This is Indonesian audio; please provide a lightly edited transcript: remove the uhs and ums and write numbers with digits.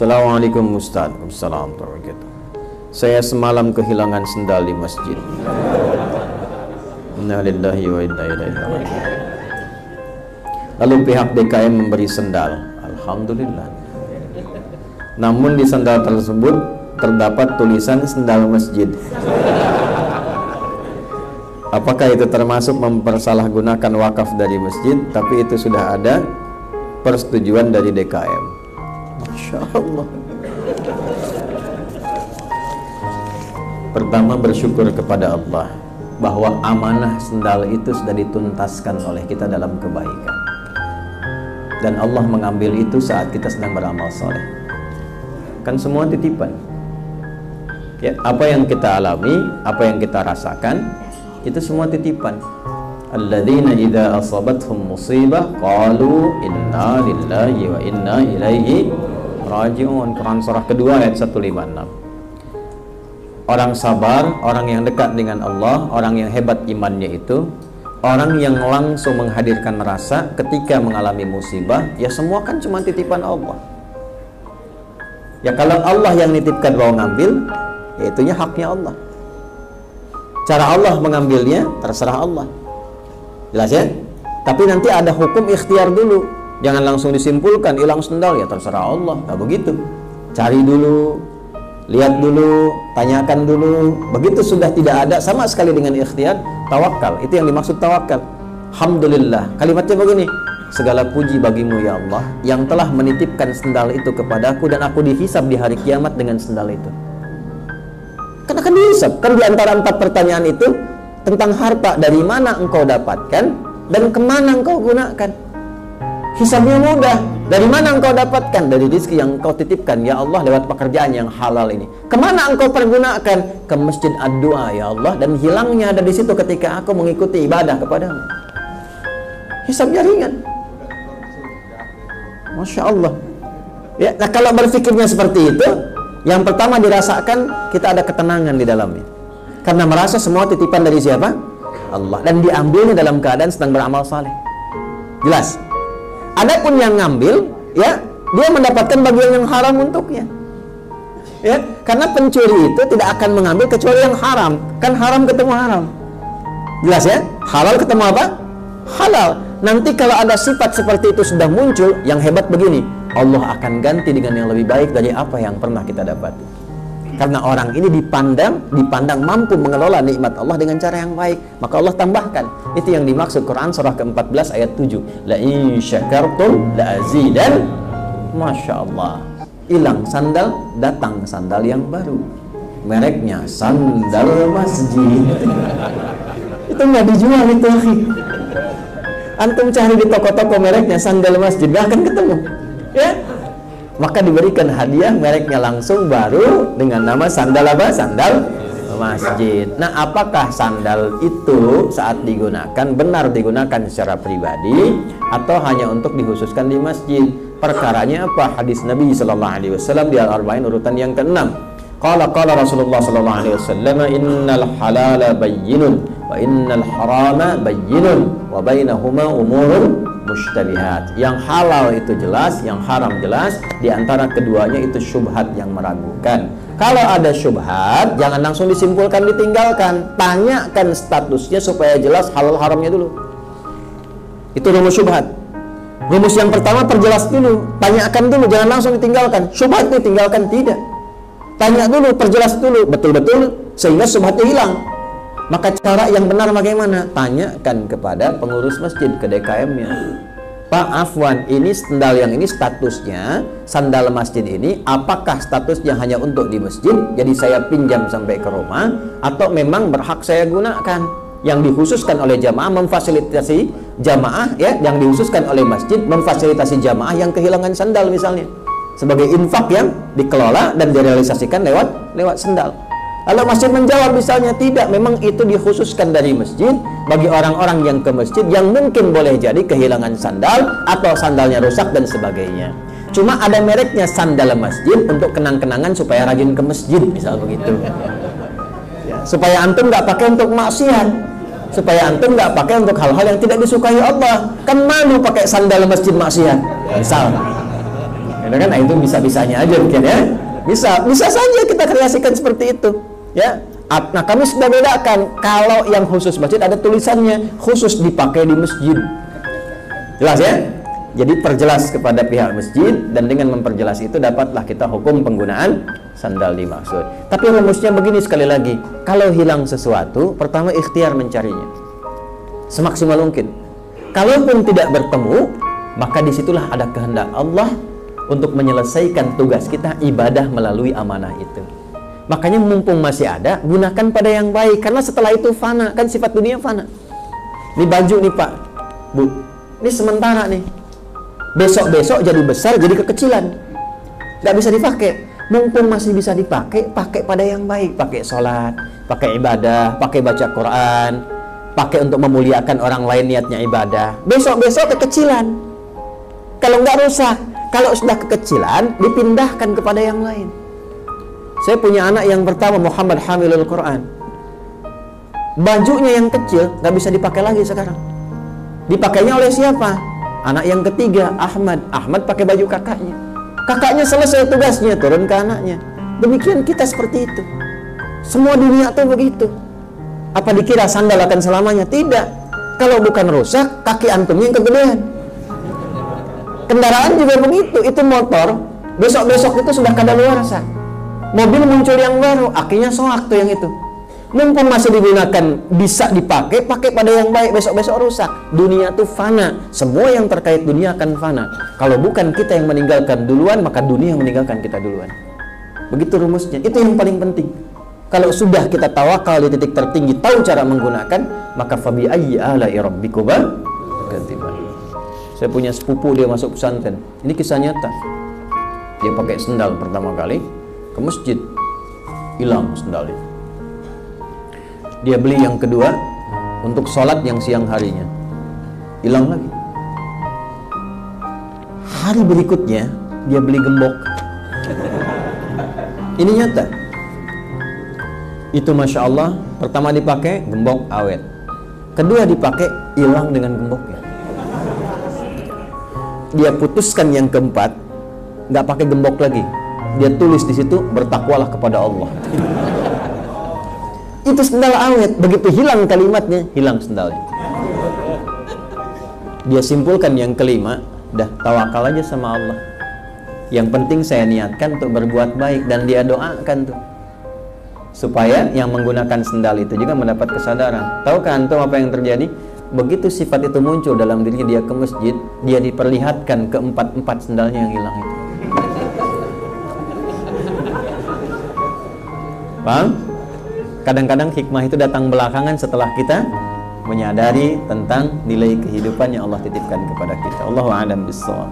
Assalamualaikum Ustaz. Assalamualaikum warahmatullahi wabarakatuh. Saya semalam kehilangan sendal di masjid. Inna lillahi wa inna ilaihi raji'un. Lalu pihak DKM memberi sendal. Alhamdulillah. Namun di sendal tersebut terdapat tulisan sendal masjid. Apakah itu termasuk mempersalahgunakan wakaf dari masjid? Tapi itu sudah ada persetujuan dari DKM. Masya Allah. Pertama, bersyukur kepada Allah bahwa amanah sendal itu sudah dituntaskan oleh kita dalam kebaikan, dan Allah mengambil itu saat kita sedang beramal soleh. Kan semua titipan ya, apa yang kita alami, apa yang kita rasakan, itu semua titipan. Alladzina idza asabathum musibah qalu inna lillahi wa inna ilaihi raji'un. Quran surah kedua ayat 156. Orang sabar, orang yang dekat dengan Allah, orang yang hebat imannya itu orang yang langsung menghadirkan rasa ketika mengalami musibah. Ya semua kan cuma titipan Allah. Ya kalau Allah yang nitipkan mau ngambil, ya itunya haknya Allah. Cara Allah mengambilnya terserah Allah. Jelas ya? Tapi nanti ada hukum ikhtiar dulu. Jangan langsung disimpulkan hilang sendal, ya terserah Allah. Nah begitu. Cari dulu, lihat dulu, tanyakan dulu. Begitu sudah tidak ada sama sekali dengan ikhtiar, tawakal. Itu yang dimaksud tawakal. Alhamdulillah. Kalimatnya begini. Segala puji bagimu ya Allah yang telah menitipkan sendal itu kepadaku, dan aku dihisab di hari kiamat dengan sendal itu. Kan akan dihisab. Kan di antara 4 pertanyaan itu tentang harta, dari mana engkau dapatkan dan kemana engkau gunakan. Hisabnya mudah. Dari mana engkau dapatkan? Dari rezeki yang engkau titipkan ya Allah lewat pekerjaan yang halal ini. Kemana engkau pergunakan? Ke masjid ad-du'a ya Allah, dan hilangnya ada di situ ketika aku mengikuti ibadah kepadamu. Hisabnya ringan. Masya Allah ya. Nah kalau berpikirnya seperti itu, yang pertama dirasakan kita ada ketenangan di dalamnya, karena merasa semua titipan dari siapa? Allah, dan diambilnya dalam keadaan sedang beramal saleh. Jelas? Adapun yang ngambil, ya dia mendapatkan bagian yang haram untuknya. Ya, karena pencuri itu tidak akan mengambil kecuali yang haram. Kan haram ketemu haram. Jelas ya? Halal ketemu apa? Halal. Nanti kalau ada sifat seperti itu sudah muncul, yang hebat begini, Allah akan ganti dengan yang lebih baik dari apa yang pernah kita dapati. Karena orang ini dipandang mampu mengelola nikmat Allah dengan cara yang baik, maka Allah tambahkan. Itu yang dimaksud Quran surah ke-14 ayat 7. La in syakartum la azidan. Masya Allah. Hilang sandal, datang sandal yang baru. Mereknya sandal masjid. Itu nggak dijual itu, akhi. Antum cari di toko-toko mereknya sandal masjid, gak akan ketemu. Ya, maka diberikan hadiah mereknya langsung baru dengan nama sandal apa? Sandal masjid. Nah, apakah sandal itu saat digunakan benar digunakan secara pribadi atau hanya untuk dikhususkan di masjid? Perkaranya apa? Hadis Nabi sallallahu alaihi wasallam di Al-Arba'in urutan yang ke-6. Qala Rasulullah sallallahu alaihi wasallam, innal halala bayyinun wa innal harama bayyinun wa bainahuma umurun mushtabihat. Yang halal itu jelas, yang haram jelas. Di antara keduanya itu syubhat yang meragukan. Kalau ada syubhat, jangan langsung disimpulkan, ditinggalkan. Tanyakan statusnya supaya jelas halal haramnya dulu. Itu rumus syubhat. Rumus yang pertama perjelas dulu, tanyakan dulu, jangan langsung ditinggalkan. Syubhat ditinggalkan tidak. Tanya dulu, perjelas dulu, betul-betul sehingga syubhatnya hilang. Maka cara yang benar bagaimana? Tanyakan kepada pengurus masjid, ke DKM-nya. Pak, afwan, ini sandal yang ini statusnya, sandal masjid ini, apakah statusnya hanya untuk di masjid, jadi saya pinjam sampai ke rumah, atau memang berhak saya gunakan? Yang dikhususkan oleh jamaah memfasilitasi jamaah, ya, yang dikhususkan oleh masjid memfasilitasi jamaah yang kehilangan sandal misalnya, sebagai infak yang dikelola dan direalisasikan lewat sandal. Lalu masjid menjawab misalnya, tidak, memang itu dikhususkan dari masjid bagi orang-orang yang ke masjid yang mungkin boleh jadi kehilangan sandal atau sandalnya rusak dan sebagainya. Cuma ada mereknya sandal masjid untuk kenang-kenangan supaya rajin ke masjid, misal begitu. Ya, supaya antum nggak pakai untuk maksiat, supaya antum nggak pakai untuk hal-hal yang tidak disukai Allah. Kan malu pakai sandal masjid maksiat, misal. Kadang-kadang nah itu bisa-bisanya aja mungkin ya. Bisa saja kita kreasikan seperti itu. Ya. Nah, kami sudah bedakan kalau yang khusus masjid ada tulisannya khusus dipakai di masjid. Jelas ya? Jadi perjelas kepada pihak masjid, dan dengan memperjelas itu dapatlah kita hukum penggunaan sandal dimaksud. Tapi rumusnya begini sekali lagi, kalau hilang sesuatu, pertama ikhtiar mencarinya semaksimal mungkin. Kalaupun tidak bertemu, maka disitulah ada kehendak Allah untuk menyelesaikan tugas kita ibadah melalui amanah itu. Makanya mumpung masih ada, gunakan pada yang baik, karena setelah itu fana, kan sifat dunia fana. Ini baju nih Pak, Bu, ini sementara nih. Besok-besok jadi besar, jadi kekecilan, nggak bisa dipakai. Mumpung masih bisa dipakai, pakai pada yang baik. Pakai sholat, pakai ibadah, pakai baca Quran, pakai untuk memuliakan orang lain, niatnya ibadah. Besok-besok kekecilan, kalau nggak rusak. Kalau sudah kekecilan, dipindahkan kepada yang lain. Saya punya anak yang pertama, Muhammad Hamilul Quran. Bajunya yang kecil nggak bisa dipakai lagi sekarang. Dipakainya oleh siapa? Anak yang ketiga, Ahmad. Ahmad pakai baju kakaknya. Kakaknya selesai tugasnya, turun ke anaknya. Demikian kita seperti itu. Semua dunia tuh begitu. Apa dikira sandal akan selamanya? Tidak. Kalau bukan rusak, kaki antumnya yang kegedean. Kendaraan juga begitu. Itu motor, besok-besok itu sudah kadaluarsa. Mobil muncul yang baru, akinya soak tuh yang itu. Mumpung masih digunakan, bisa dipakai, pakai pada yang baik. Besok-besok rusak. Dunia itu fana. Semua yang terkait dunia akan fana. Kalau bukan kita yang meninggalkan duluan, maka dunia yang meninggalkan kita duluan. Begitu rumusnya. Itu yang paling penting. Kalau sudah kita tawakal di titik tertinggi, tahu cara menggunakan, maka fabi ayyi ala'i rabbikuma tukadziban. Saya punya sepupu, dia masuk pesantren. Ini kisah nyata. Dia pakai sendal pertama kali ke masjid, hilang sendalnya. Dia beli yang kedua untuk sholat yang siang harinya, hilang lagi. Hari berikutnya dia beli gembok. Ini nyata. Itu Masya Allah, pertama dipakai gembok awet, kedua dipakai hilang dengan gemboknya. Dia putuskan yang keempat, nggak pakai gembok lagi. Dia tulis di situ, bertakwalah kepada Allah. Itu sendal awet. Begitu hilang kalimatnya, hilang sendalnya. Dia simpulkan yang kelima, dah tawakal aja sama Allah. Yang penting saya niatkan untuk berbuat baik, dan dia doakan tuh supaya yang menggunakan sendal itu juga mendapat kesadaran. Tahukah antum apa yang terjadi? Begitu sifat itu muncul dalam dirinya, dia ke masjid, dia diperlihatkan keempat-empat sendalnya yang hilang itu. Paham? Kadang-kadang hikmah itu datang belakangan setelah kita menyadari tentang nilai kehidupan yang Allah titipkan kepada kita. Allahu a'lam bishawab.